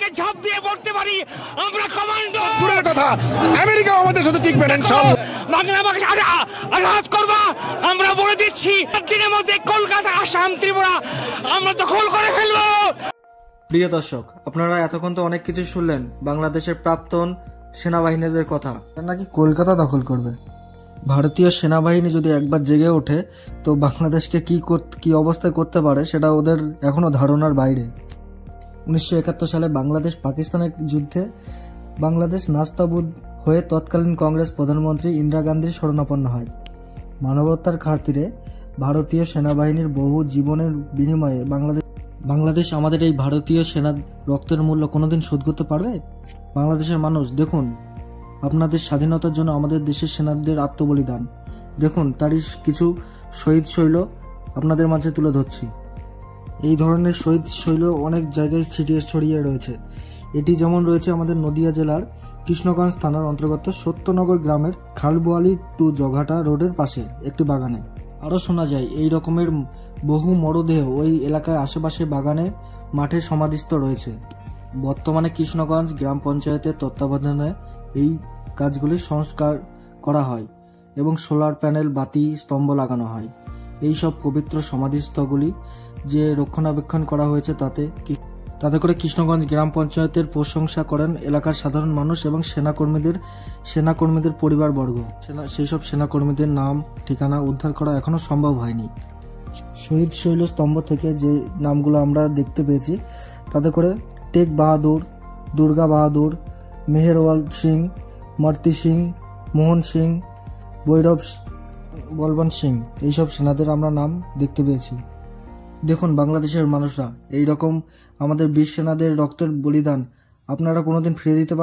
থেকে ঝাঁপ দিয়ে পড়তে পারি। আমরা কমান্ডো। দূরের কথা, আমেরিকা আমাদের সাথে টিকবে না ইনশাআল্লাহ। বাংলা ভাষা আঘাত করবা, আমরা বলে দিচ্ছি দিনের মধ্যে কলকাতা, আসাম, ত্রিপুরা আমরা দখল করে ফেলবো। প্রিয় দর্শক, আপনারা এতক্ষণ তো অনেক কিছু শুনলেন বাংলাদেশের প্রাক্তন সেনাবাহিনীদের কথা। নাকি কলকাতা দখল করবে। ভারতীয় সেনাবাহিনী যদি একবার জেগে ওঠে তো বাংলাদেশকে কি অবস্থায় করতে পারে সেটা ওদের এখনো ধারণার বাইরে। 1971 সালে বাংলাদেশ পাকিস্তানের যুদ্ধে বাংলাদেশ নাস্তাবুদ হয়ে তৎকালীন কংগ্রেস প্রধানমন্ত্রী ইন্দিরা গান্ধীর শরণাপন্ন হয়। মানবতার খাতিরে ভারতীয় সেনাবাহিনীর বহু জীবনের বিনিময়ে বাংলাদেশ আমাদের এই ভারতীয় সেনার রক্তের মূল্য কোনোদিন শোধ করতে পারবে? বাংলাদেশের মানুষ দেখুন, আপনাদের স্বাধীনতার জন্য আমাদের দেশের সেনাদের আত্মবলিদান দেখুন, তারই কিছু শহীদ শৈল আপনাদের মাঝে তুলে ধরছি। এই ধরনের শহীদ শৈল অনেক জায়গায় ছড়িয়ে রয়েছে। এটি যেমন রয়েছে আমাদের নদিয়া জেলার কৃষ্ণগঞ্জ থানার অন্তর্গত সত্যনগর গ্রামের খালবোয়ালি টু জঘাটা রোডের পাশে একটি বাগানে। আরও শোনা যায় এই রকমের বহু মরদেহ ওই এলাকার আশেপাশে বাগানে মাঠে সমাধিস্থ রয়েছে। বর্তমানে কৃষ্ণগঞ্জ গ্রাম পঞ্চায়েতের তত্ত্বাবধানে এই কাজগুলি সংস্কার করা হয় এবং সোলার প্যানেল, বাতি, স্তম্ভ লাগানো হয়। এই সব পবিত্র সমাধিস্থগুলি যে রক্ষণাবেক্ষণ করা হয়েছে তাতে করে কৃষ্ণগঞ্জ গ্রাম পঞ্চায়েতের প্রশংসা করেন এলাকার সাধারণ মানুষ এবং সেনাকর্মীদের পরিবারবর্গ। সেই সব সেনাকর্মীদের নাম ঠিকানা উদ্ধার করা এখনো সম্ভব হয়নি। শহীদ শৈল স্তম্ভ থেকে যে নামগুলো আমরা দেখতে পেয়েছি তাতে করে টেক বাহাদুর, দুর্গা বাহাদুর, মেহেরওয়াল সিং, মর্তি সিং, মোহন সিং, বৈরব বলবন্ত সিং, এইসব সেনাদের আমরা নাম দেখতে পেয়েছি। দেখুন বাংলাদেশের মানুষরা, এই রকম আমাদের বীর সেনাদের রক্তের বলিদান আপনারা কোনোদিন ফিরে দিতে পারবেন?